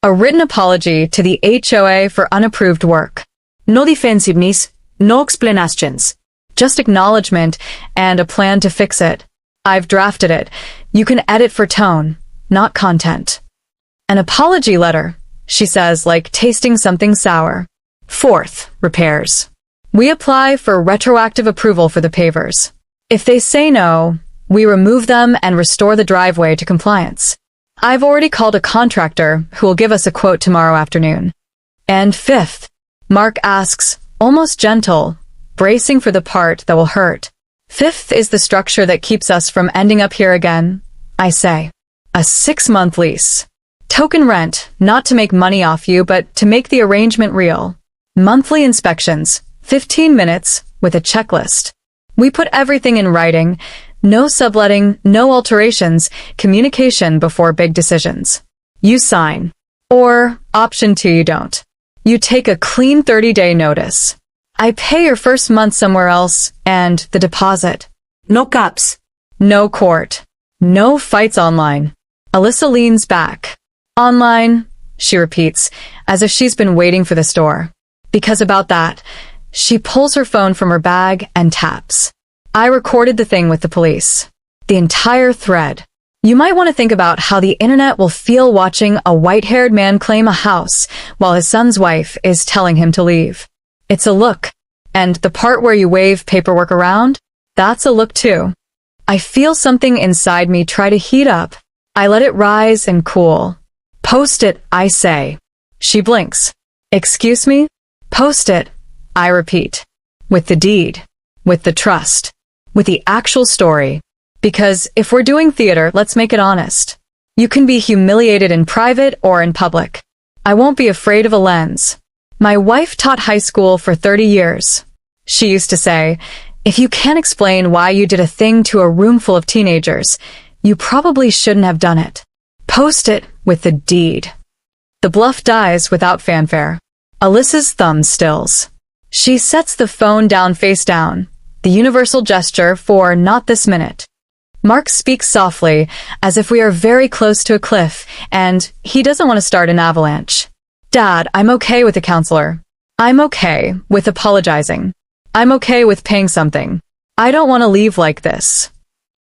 a written apology to the HOA for unapproved work. No defensiveness, no explanations. Just acknowledgement and a plan to fix it. I've drafted it. You can edit for tone, not content. An apology letter, she says, like tasting something sour. Fourth, repairs. We apply for retroactive approval for the pavers. If they say no, we remove them and restore the driveway to compliance. I've already called a contractor who will give us a quote tomorrow afternoon. And fifth, Mark asks, almost gentle, bracing for the part that will hurt. Fifth is the structure that keeps us from ending up here again, I say. A 6-month lease. Token rent, not to make money off you, but to make the arrangement real. Monthly inspections, 15 minutes, with a checklist. We put everything in writing. No subletting, no alterations, communication before big decisions. You sign. Or, option 2, you don't. You take a clean 30-day notice. I pay your first month somewhere else, and the deposit. No caps. No court. No fights online. Alyssa leans back. Online, she repeats, as if she's been waiting for the store. Because about that, she pulls her phone from her bag and taps. I recorded the thing with the police. The entire thread. You might want to think about how the internet will feel watching a white-haired man claim a house while his son's wife is telling him to leave. It's a look. And the part where you wave paperwork around, that's a look too. I feel something inside me try to heat up. I let it rise and cool. Post it, I say. She blinks. Excuse me? Post it, I repeat. With the deed. With the trust. With the actual story. Because if we're doing theater, let's make it honest. You can be humiliated in private or in public. I won't be afraid of a lens. My wife taught high school for 30 years. She used to say, if you can't explain why you did a thing to a room full of teenagers, you probably shouldn't have done it. Post it with the deed. The bluff dies without fanfare. Alyssa's thumb stills. She sets the phone down face down, the universal gesture for not this minute. Mark speaks softly, as if we are very close to a cliff, and he doesn't want to start an avalanche. Dad, I'm okay with a counselor. I'm okay with apologizing. I'm okay with paying something. I don't want to leave like this.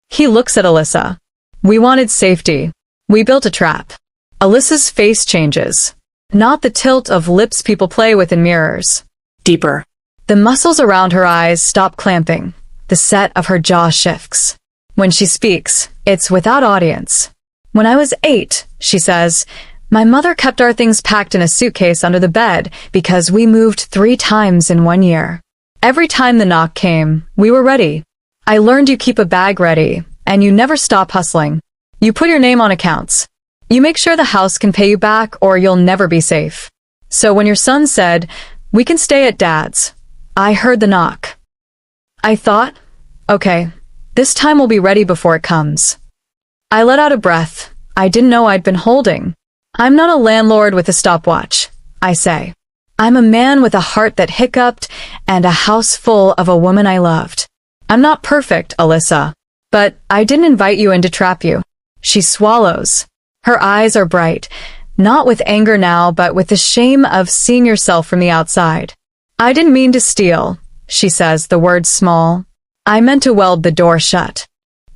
He looks at Alyssa. We wanted safety. We built a trap. Alyssa's face changes. Not the tilt of lips people play with in mirrors. Deeper. The muscles around her eyes stop clamping. The set of her jaw shifts. When she speaks, it's without audience. When I was 8, she says, my mother kept our things packed in a suitcase under the bed because we moved 3 times in 1 year. Every time the knock came, we were ready. I learned you keep a bag ready, and you never stop hustling. You put your name on accounts. You make sure the house can pay you back or you'll never be safe. So when your son said, we can stay at Dad's, I heard the knock. I thought, okay, This time we'll be ready before it comes. I let out a breath. I didn't know I'd been holding. I'm not a landlord with a stopwatch, I say. I'm a man with a heart that hiccuped and a house full of a woman I loved. I'm not perfect, Alyssa, but I didn't invite you in to trap you. She swallows. Her eyes are bright, not with anger now, but with the shame of seeing yourself from the outside. I didn't mean to steal, she says, the words small. I meant to weld the door shut.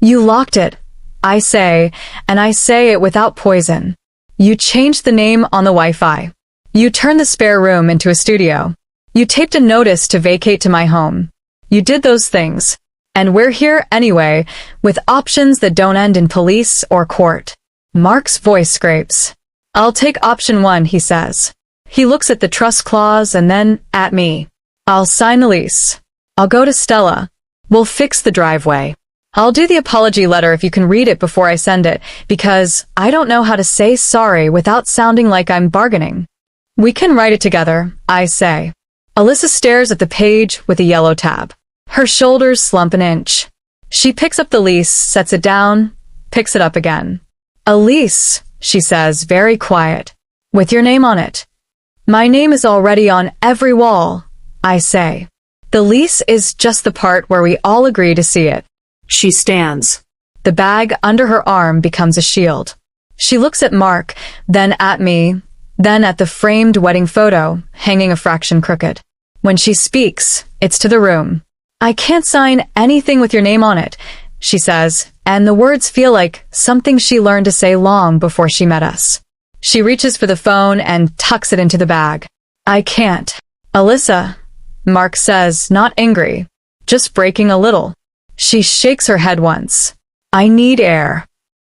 You locked it, I say, and I say it without poison. You changed the name on the Wi-Fi. You turned the spare room into a studio. You taped a notice to vacate to my home. You did those things. And we're here anyway, with options that don't end in police or court. Mark's voice scrapes. I'll take option 1, he says. He looks at the trust clause and then at me. I'll sign the lease. I'll go to Stella. We'll fix the driveway. I'll do the apology letter if you can read it before I send it, because I don't know how to say sorry without sounding like I'm bargaining. We can write it together, I say. Alyssa stares at the page with a yellow tab. Her shoulders slump an inch. She picks up the lease, sets it down, picks it up again. A lease, she says, very quiet. With your name on it. My name is already on every wall, I say. The lease is just the part where we all agree to see it. She stands. The bag under her arm becomes a shield. She looks at Mark, then at me, then at the framed wedding photo, hanging a fraction crooked. When she speaks, it's to the room. I can't sign anything with your name on it, she says, and the words feel like something she learned to say long before she met us. She reaches for the phone and tucks it into the bag. I can't. Alyssa, Mark says, not angry, just breaking a little. She shakes her head once. I need air.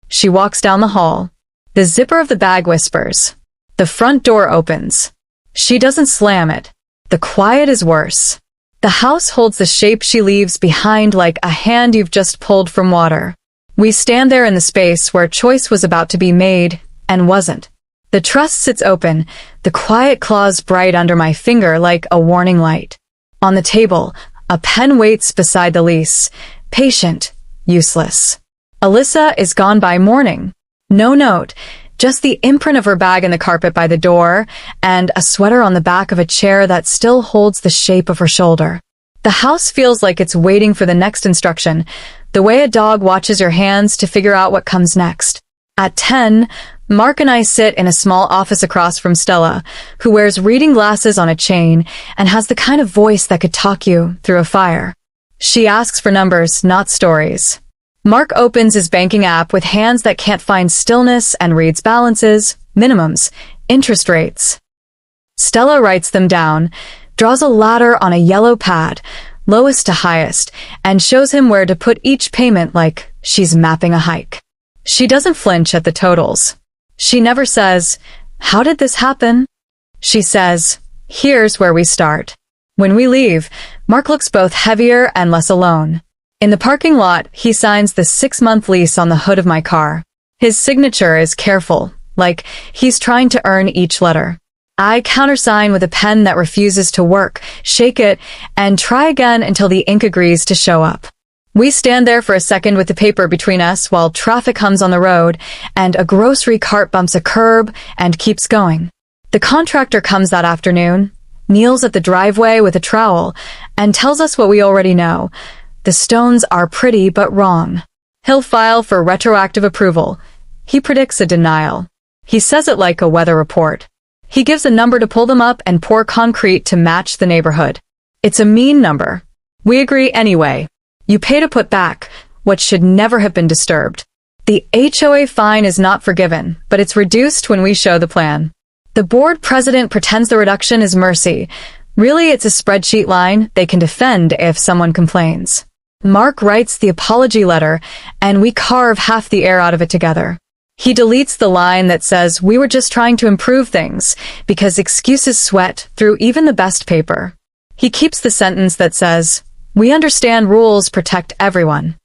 She walks down the hall. The zipper of the bag whispers. The front door opens. She doesn't slam it. The quiet is worse. The house holds the shape she leaves behind like a hand you've just pulled from water. We stand there in the space where choice was about to be made and wasn't. The trust sits open, the quiet claws bright under my finger like a warning light. On the table, a pen waits beside the lease. Patient, useless. Alyssa is gone by morning. No note, just the imprint of her bag in the carpet by the door, and a sweater on the back of a chair that still holds the shape of her shoulder. The house feels like it's waiting for the next instruction, the way a dog watches your hands to figure out what comes next. At 10, Mark and I sit in a small office across from Stella, who wears reading glasses on a chain and has the kind of voice that could talk you through a fire. She asks for numbers, not stories. Mark opens his banking app with hands that can't find stillness and reads balances, minimums, interest rates. Stella writes them down, draws a ladder on a yellow pad, lowest to highest, and shows him where to put each payment like she's mapping a hike. She doesn't flinch at the totals. She never says, "How did this happen?" She says, "Here's where we start." When we leave, Mark looks both heavier and less alone. In the parking lot, he signs the 6-month lease on the hood of my car. His signature is careful, like he's trying to earn each letter. I countersign with a pen that refuses to work, shake it, and try again until the ink agrees to show up. We stand there for a second with the paper between us while traffic hums on the road and a grocery cart bumps a curb and keeps going. The contractor comes that afternoon, kneels at the driveway with a trowel, and tells us what we already know. The stones are pretty but wrong. He'll file for retroactive approval. He predicts a denial. He says it like a weather report. He gives a number to pull them up and pour concrete to match the neighborhood. It's a mean number. We agree anyway. You pay to put back what should never have been disturbed. The HOA fine is not forgiven, but it's reduced when we show the plan. The board president pretends the reduction is mercy. Really, it's a spreadsheet line they can defend if someone complains. Mark writes the apology letter, and we carve half the air out of it together. He deletes the line that says we were just trying to improve things because excuses sweat through even the best paper. He keeps the sentence that says, "We understand rules protect everyone."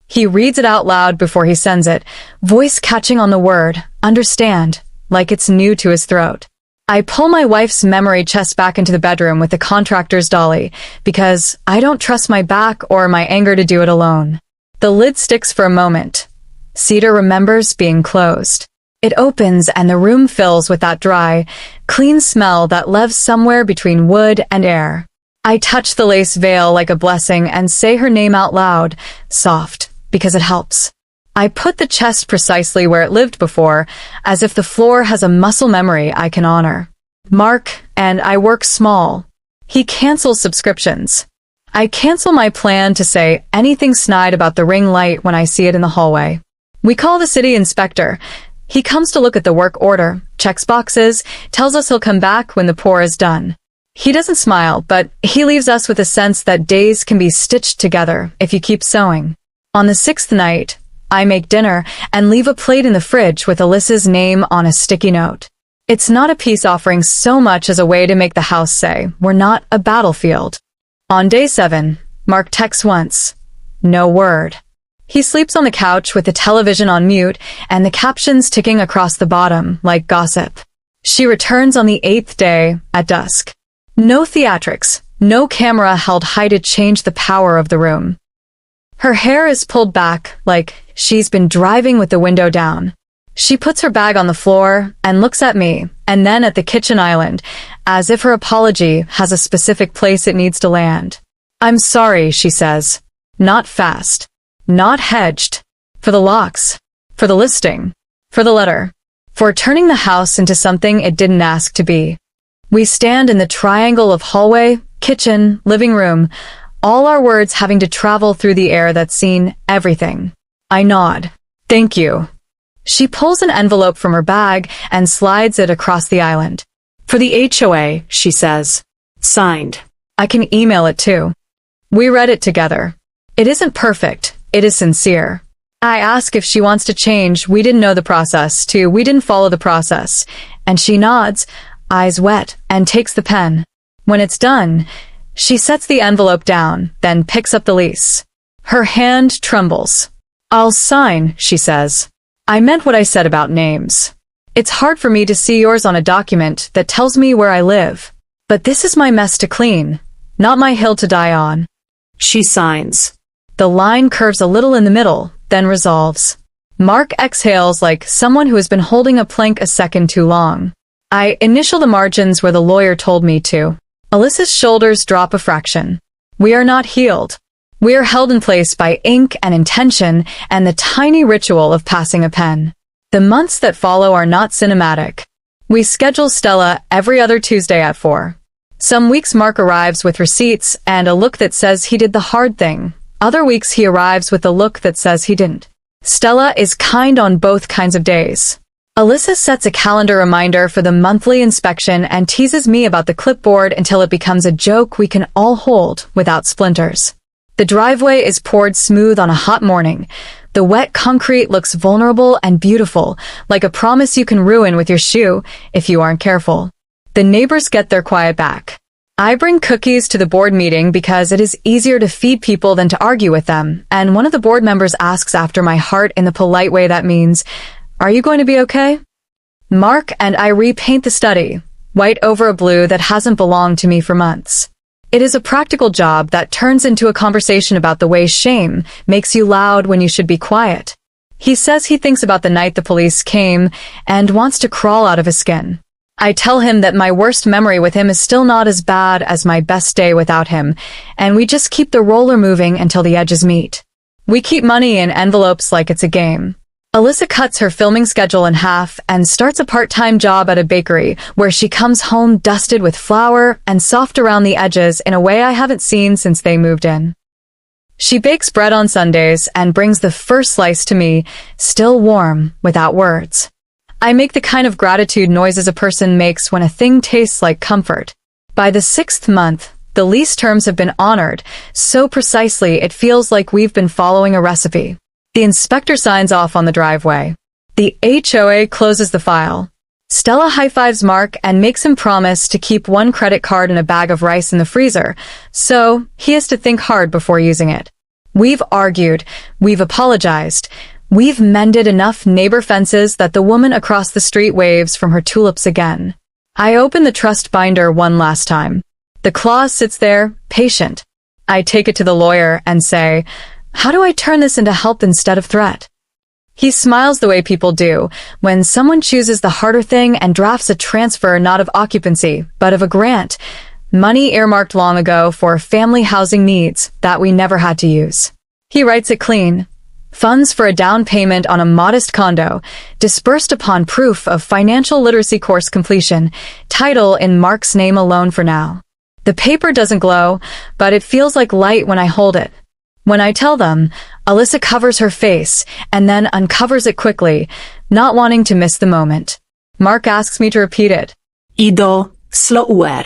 He reads it out loud before he sends it, voice catching on the word, understand, like it's new to his throat. I pull my wife's memory chest back into the bedroom with the contractor's dolly because I don't trust my back or my anger to do it alone. The lid sticks for a moment. Cedar remembers being closed. It opens and the room fills with that dry, clean smell that lives somewhere between wood and air. I touch the lace veil like a blessing and say her name out loud, soft, because it helps. I put the chest precisely where it lived before, as if the floor has a muscle memory I can honor. Mark and I work small. He cancels subscriptions. I cancel my plan to say anything snide about the ring light when I see it in the hallway. We call the city inspector. He comes to look at the work order, checks boxes, tells us he'll come back when the pour is done. He doesn't smile, but he leaves us with a sense that days can be stitched together if you keep sewing. On the 6th night, I make dinner and leave a plate in the fridge with Alyssa's name on a sticky note. It's not a peace offering so much as a way to make the house say, we're not a battlefield. On day 7, Mark texts once. No word. He sleeps on the couch with the television on mute and the captions ticking across the bottom like gossip. She returns on the 8th day at dusk. No theatrics, no camera held high to change the power of the room. Her hair is pulled back like she's been driving with the window down. She puts her bag on the floor and looks at me and then at the kitchen island, as if her apology has a specific place it needs to land. I'm sorry, she says. Not fast. Not hedged. For the locks. For the listing. For the letter. For turning the house into something it didn't ask to be. We stand in the triangle of hallway, kitchen, living room, all our words having to travel through the air that's seen everything. I nod. Thank you. She pulls an envelope from her bag and slides it across the island. For the HOA, she says. Signed. I can email it too. We read it together. It isn't perfect. It is sincere. I ask if she wants to change. We didn't know the process, too. We didn't follow the process. And she nods, eyes wet, and takes the pen. When it's done, she sets the envelope down, then picks up the lease. Her hand trembles. I'll sign, she says. I meant what I said about names. It's hard for me to see yours on a document that tells me where I live. But this is my mess to clean, not my hill to die on. She signs. The line curves a little in the middle, then resolves. Mark exhales like someone who has been holding a plank a second too long. I initial the margins where the lawyer told me to. Alyssa's shoulders drop a fraction. We are not healed. We are held in place by ink and intention and the tiny ritual of passing a pen. The months that follow are not cinematic. We schedule Stella every other Tuesday at 4. Some weeks Mark arrives with receipts and a look that says he did the hard thing. Other weeks he arrives with a look that says he didn't. Stella is kind on both kinds of days. Alyssa sets a calendar reminder for the monthly inspection and teases me about the clipboard until it becomes a joke we can all hold without splinters. The driveway is poured smooth on a hot morning. The wet concrete looks vulnerable and beautiful, like a promise you can ruin with your shoe if you aren't careful. The neighbors get their quiet back. I bring cookies to the board meeting because it is easier to feed people than to argue with them, and one of the board members asks after my heart in the polite way that means, "Are you going to be okay?" Mark and I repaint the study, white over a blue that hasn't belonged to me for months. It is a practical job that turns into a conversation about the way shame makes you loud when you should be quiet. He says he thinks about the night the police came and wants to crawl out of his skin. I tell him that my worst memory with him is still not as bad as my best day without him, and we just keep the roller moving until the edges meet. We keep money in envelopes like it's a game. Alyssa cuts her filming schedule in half and starts a part-time job at a bakery where she comes home dusted with flour and soft around the edges in a way I haven't seen since they moved in. She bakes bread on Sundays and brings the first slice to me, still warm, without words. I make the kind of gratitude noises a person makes when a thing tastes like comfort. By the 6th month, the lease terms have been honored, so precisely it feels like we've been following a recipe. The inspector signs off on the driveway. The HOA closes the file. Stella high-fives Mark and makes him promise to keep one credit card and a bag of rice in the freezer, so he has to think hard before using it. We've argued, we've apologized, we've mended enough neighbor fences that the woman across the street waves from her tulips again. I open the trust binder one last time. The clause sits there, patient. I take it to the lawyer and say, how do I turn this into help instead of threat? He smiles the way people do when someone chooses the harder thing and drafts a transfer not of occupancy, but of a grant, money earmarked long ago for family housing needs that we never had to use. He writes it clean. Funds for a down payment on a modest condo, dispersed upon proof of financial literacy course completion, title in Mark's name alone for now. The paper doesn't glow, but it feels like light when I hold it. When I tell them, Alyssa covers her face and then uncovers it quickly, not wanting to miss the moment. Mark asks me to repeat it. Ido slower.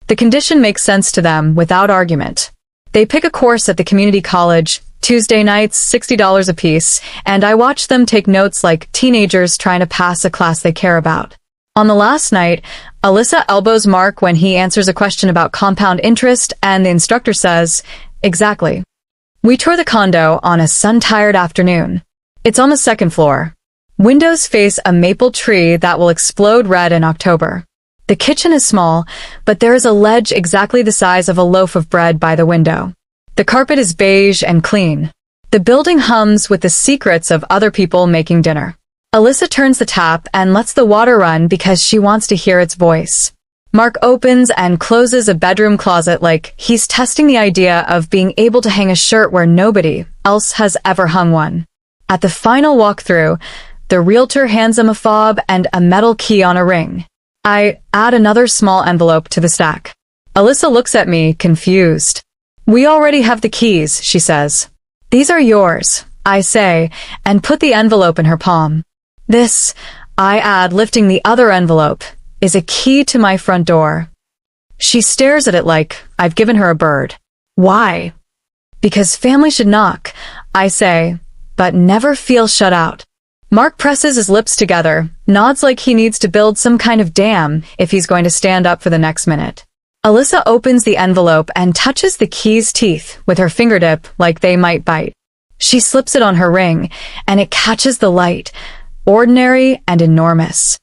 The condition makes sense to them without argument. They pick a course at the community college, Tuesday nights, $60 apiece, and I watch them take notes like teenagers trying to pass a class they care about. On the last night, Alyssa elbows Mark when he answers a question about compound interest, and the instructor says, exactly. We tour the condo on a sun-tired afternoon. It's on the second floor. Windows face a maple tree that will explode red in October. The kitchen is small, but there is a ledge exactly the size of a loaf of bread by the window. The carpet is beige and clean. The building hums with the secrets of other people making dinner. Alyssa turns the tap and lets the water run because she wants to hear its voice. Mark opens and closes a bedroom closet like he's testing the idea of being able to hang a shirt where nobody else has ever hung one. At the final walkthrough, the realtor hands him a fob and a metal key on a ring. I add another small envelope to the stack. Alyssa looks at me, confused. We already have the keys, she says. These are yours, I say, and put the envelope in her palm. This, I add, lifting the other envelope, is a key to my front door. She stares at it like I've given her a bird. Why? Because family should knock, I say, but never feel shut out. Mark presses his lips together, nods like he needs to build some kind of dam if he's going to stand up for the next minute. Alyssa opens the envelope and touches the key's teeth with her fingertip like they might bite. She slips it on her ring, and it catches the light, ordinary and enormous.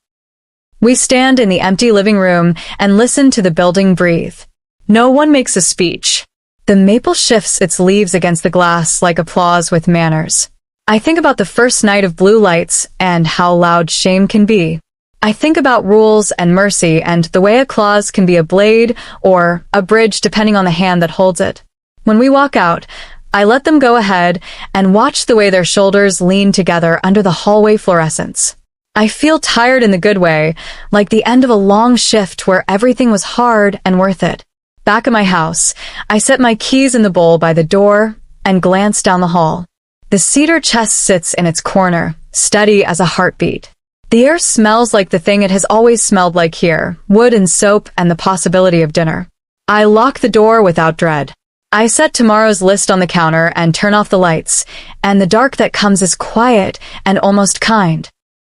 We stand in the empty living room and listen to the building breathe. No one makes a speech. The maple shifts its leaves against the glass like applause with manners. I think about the first night of blue lights and how loud shame can be. I think about rules and mercy and the way a clause can be a blade or a bridge depending on the hand that holds it. When we walk out, I let them go ahead and watch the way their shoulders lean together under the hallway fluorescence. I feel tired in the good way, like the end of a long shift where everything was hard and worth it. Back at my house, I set my keys in the bowl by the door and glance down the hall. The cedar chest sits in its corner, steady as a heartbeat. The air smells like the thing it has always smelled like here, wood and soap and the possibility of dinner. I lock the door without dread. I set tomorrow's list on the counter and turn off the lights, and the dark that comes is quiet and almost kind.